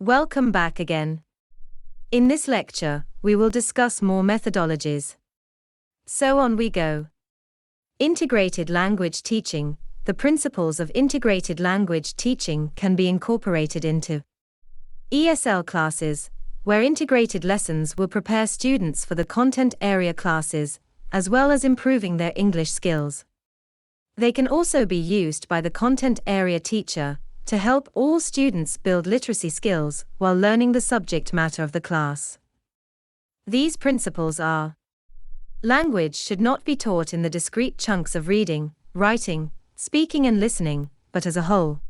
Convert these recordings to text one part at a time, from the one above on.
Welcome back again. In this lecture, we will discuss more methodologies. So on we go. Integrated language teaching. The principles of integrated language teaching can be incorporated into ESL classes, where integrated lessons will prepare students for the content area classes, as well as improving their English skills. They can also be used by the content area teacher to help all students build literacy skills while learning the subject matter of the class. These principles are: language should not be taught in the discrete chunks of reading, writing, speaking and listening, but as a whole.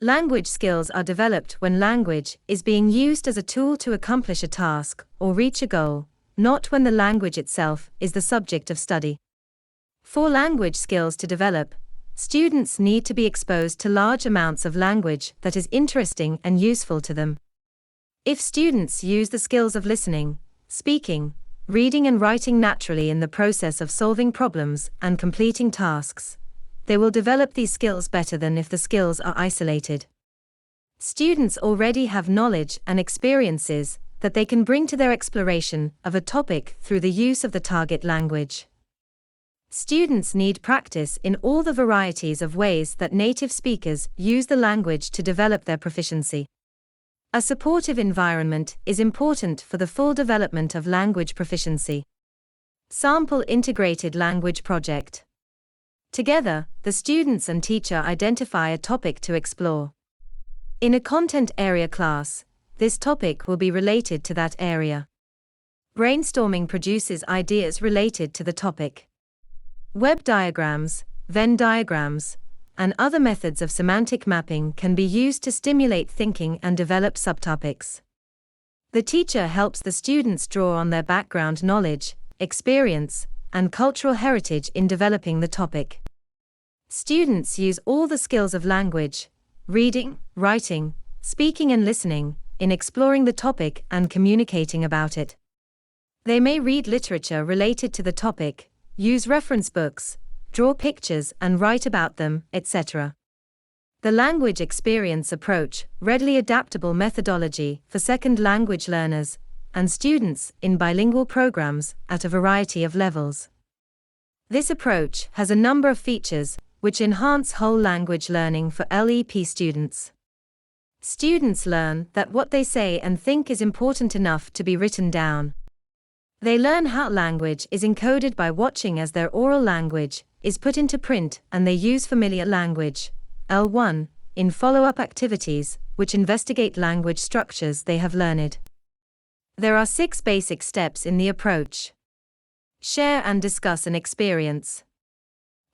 Language skills are developed when language is being used as a tool to accomplish a task or reach a goal, not when the language itself is the subject of study. For language skills to develop, students need to be exposed to large amounts of language that is interesting and useful to them. If students use the skills of listening, speaking, reading and writing naturally in the process of solving problems and completing tasks, they will develop these skills better than if the skills are isolated. Students already have knowledge and experiences that they can bring to their exploration of a topic through the use of the target language. Students need practice in all the varieties of ways that native speakers use the language to develop their proficiency. A supportive environment is important for the full development of language proficiency. Sample integrated language project. Together, the students and teacher identify a topic to explore. In a content area class, this topic will be related to that area. Brainstorming produces ideas related to the topic. Web diagrams, Venn diagrams, and other methods of semantic mapping can be used to stimulate thinking and develop subtopics. The teacher helps the students draw on their background knowledge, experience, and cultural heritage in developing the topic. Students use all the skills of language, reading, writing, speaking and listening, in exploring the topic and communicating about it. They may read literature related to the topic, use reference books, draw pictures and write about them, etc. The language experience approach, readily adaptable methodology for second language learners and students in bilingual programs at a variety of levels. This approach has a number of features which enhance whole language learning for LEP students. Students learn that what they say and think is important enough to be written down. They learn how language is encoded by watching as their oral language is put into print, and they use familiar language, L1, in follow-up activities, which investigate language structures they have learned. There are 6 basic steps in the approach. Share and discuss an experience.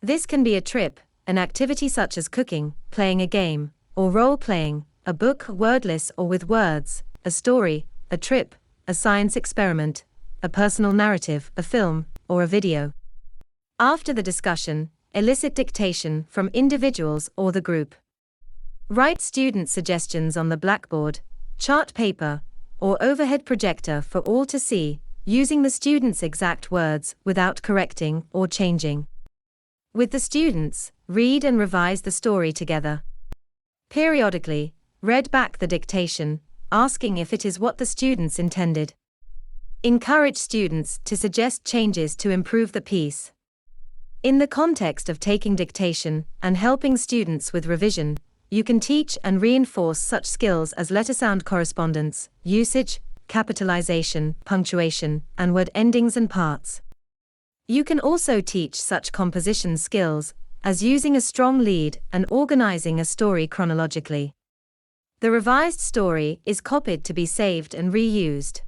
This can be a trip, an activity such as cooking, playing a game, or role-playing, a book wordless or with words, a story, a trip, a science experiment, a personal narrative, a film, or a video. After the discussion, elicit dictation from individuals or the group. Write student suggestions on the blackboard, chart paper, or overhead projector for all to see, using the student's exact words without correcting or changing. With the students, read and revise the story together. Periodically, read back the dictation, asking if it is what the students intended. Encourage students to suggest changes to improve the piece. In the context of taking dictation and helping students with revision, you can teach and reinforce such skills as letter sound correspondence, usage, capitalization, punctuation, and word endings and parts. You can also teach such composition skills as using a strong lead and organizing a story chronologically. The revised story is copied to be saved and reused.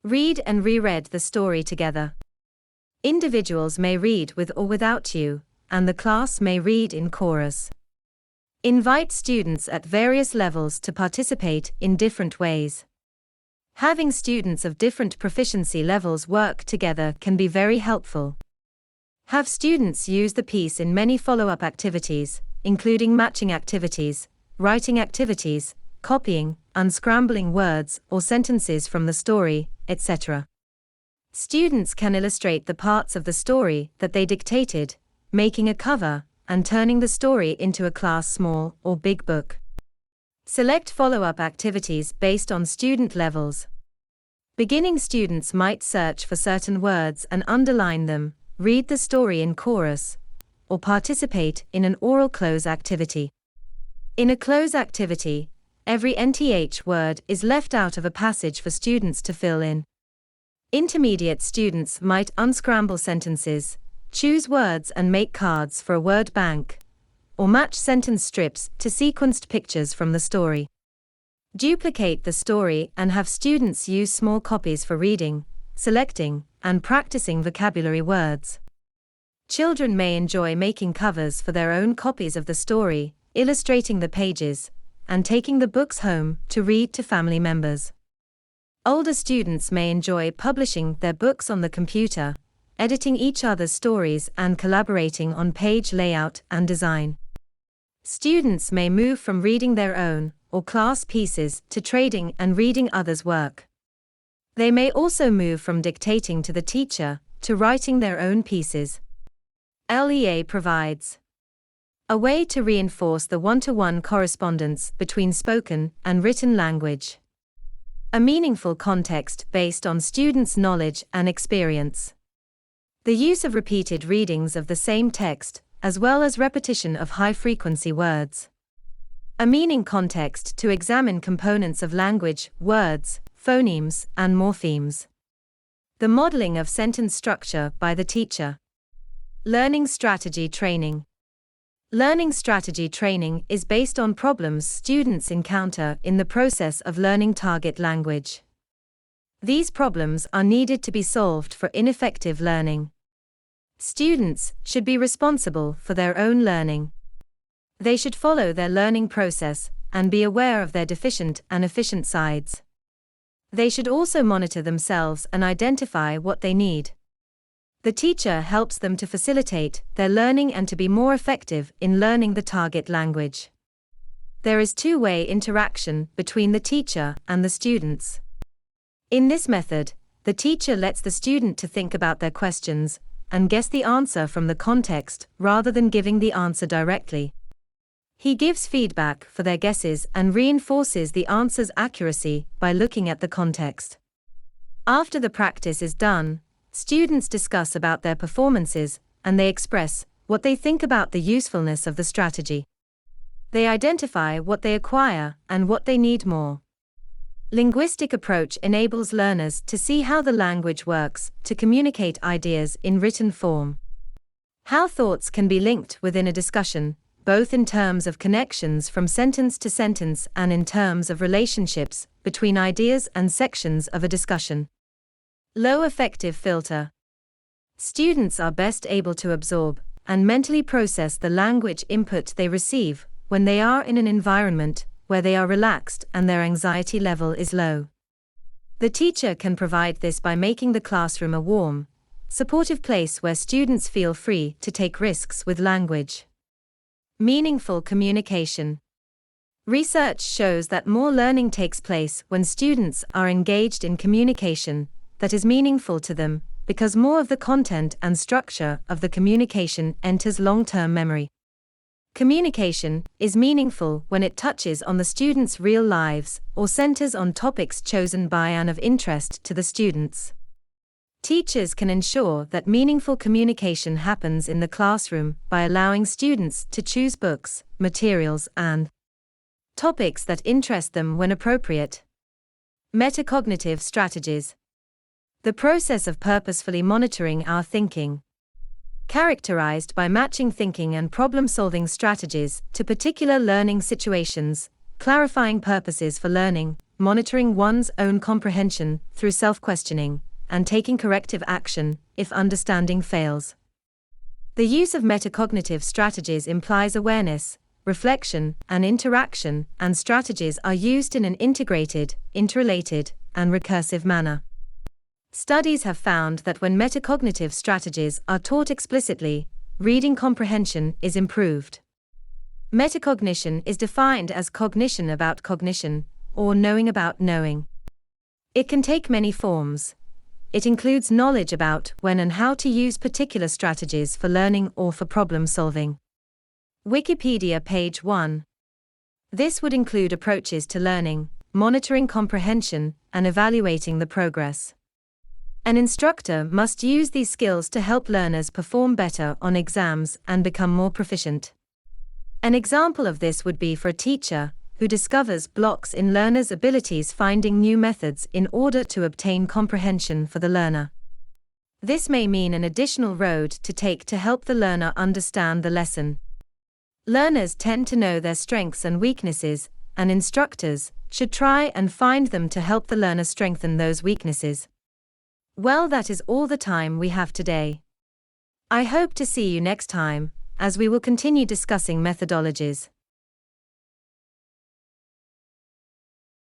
Read and reread the story together. Individuals may read with or without you, and the class may read in chorus. Invite students at various levels to participate in different ways. Having students of different proficiency levels work together can be very helpful. Have students use the piece in many follow-up activities, including matching activities, writing activities, copying, unscrambling words or sentences from the story, etc. Students can illustrate the parts of the story that they dictated, making a cover, and turning the story into a class small or big book. Select follow-up activities based on student levels. Beginning students might search for certain words and underline them, read the story in chorus, or participate in an oral cloze activity. In a cloze activity, every NTH word is left out of a passage for students to fill in. Intermediate students might unscramble sentences, choose words and make cards for a word bank, or match sentence strips to sequenced pictures from the story. Duplicate the story and have students use small copies for reading, selecting, and practicing vocabulary words. Children may enjoy making covers for their own copies of the story, illustrating the pages, and taking the books home to read to family members. Older students may enjoy publishing their books on the computer, editing each other's stories and collaborating on page layout and design. Students may move from reading their own or class pieces to trading and reading others' work. They may also move from dictating to the teacher to writing their own pieces. LEA provides a way to reinforce the one-to-one correspondence between spoken and written language. A meaningful context based on students' knowledge and experience. The use of repeated readings of the same text, as well as repetition of high-frequency words. A meaning context to examine components of language, words, phonemes, and morphemes. The modeling of sentence structure by the teacher. Learning strategy training. Learning strategy training is based on problems students encounter in the process of learning target language. These problems are needed to be solved for ineffective learning. Students should be responsible for their own learning. They should follow their learning process and be aware of their deficient and efficient sides. They should also monitor themselves and identify what they need. The teacher helps them to facilitate their learning and to be more effective in learning the target language. There is two-way interaction between the teacher and the students. In this method, the teacher lets the student to think about their questions and guess the answer from the context rather than giving the answer directly. He gives feedback for their guesses and reinforces the answer's accuracy by looking at the context. After the practice is done, students discuss about their performances and they express what they think about the usefulness of the strategy. They identify what they acquire and what they need more. Linguistic approach enables learners to see how the language works to communicate ideas in written form. How thoughts can be linked within a discussion, both in terms of connections from sentence to sentence and in terms of relationships between ideas and sections of a discussion. Low effective filter. Students are best able to absorb and mentally process the language input they receive when they are in an environment where they are relaxed and their anxiety level is low. The teacher can provide this by making the classroom a warm, supportive place where students feel free to take risks with language. Meaningful communication. Research shows that more learning takes place when students are engaged in communication that is meaningful to them, because more of the content and structure of the communication enters long-term memory. Communication is meaningful when it touches on the students' real lives or centers on topics chosen by and of interest to the students. Teachers can ensure that meaningful communication happens in the classroom by allowing students to choose books, materials, and topics that interest them when appropriate. Metacognitive strategies. The process of purposefully monitoring our thinking. Characterized by matching thinking and problem-solving strategies to particular learning situations, clarifying purposes for learning, monitoring one's own comprehension through self-questioning, and taking corrective action if understanding fails. The use of metacognitive strategies implies awareness, reflection, and interaction, and strategies are used in an integrated, interrelated, and recursive manner. Studies have found that when metacognitive strategies are taught explicitly, reading comprehension is improved. Metacognition is defined as cognition about cognition, or knowing about knowing. It can take many forms. It includes knowledge about when and how to use particular strategies for learning or for problem solving. Wikipedia page 1. This would include approaches to learning, monitoring comprehension, and evaluating the progress. An instructor must use these skills to help learners perform better on exams and become more proficient. An example of this would be for a teacher who discovers blocks in learners' abilities, finding new methods in order to obtain comprehension for the learner. This may mean an additional road to take to help the learner understand the lesson. Learners tend to know their strengths and weaknesses, and instructors should try and find them to help the learner strengthen those weaknesses. Well, that is all the time we have today. I hope to see you next time, as we will continue discussing methodologies.